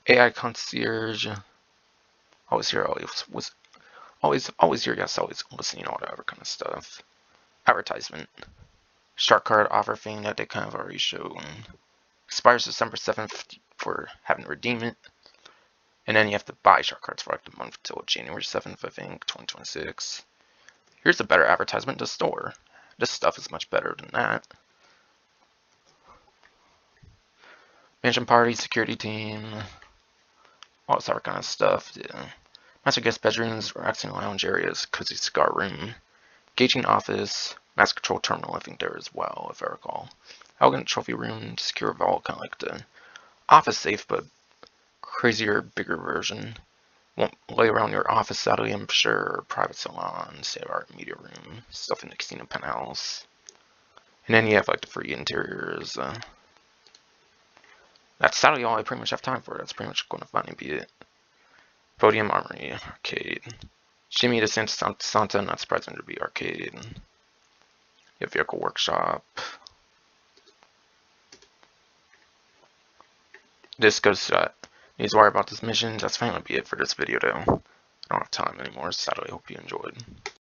AI concierge, always here, always here, yes, always listening, all that other kind of stuff. Advertisement. Shark card offer thing that they kind of already showed. Expires December 7th for having to redeem it. And then you have to buy shark cards for like the month until January 7th, I think, 2026. Here's a better advertisement to store. This stuff is much better than that. Mansion party, security team, all this other kind of stuff. Yeah. Master guest bedrooms, relaxing lounge areas, cozy cigar room, gauging office, master control terminal, I think there as well, if I recall. Elegant trophy room, secure vault, kind of like the office safe, but crazier, bigger version. Won't lay around your office, sadly, I'm sure. Private salon, state of art, media room, stuff in the casino penthouse. And then you have like the free interiors. That's sadly all I pretty much have time for. That's pretty much going to finally be it. Podium Armory, arcade. Jimmy the Santa, not surprising to be arcade. You have vehicle workshop. This goes to that. Need to worry about this mission. That's finally be it for this video though. I don't have time anymore. Sadly, I hope you enjoyed.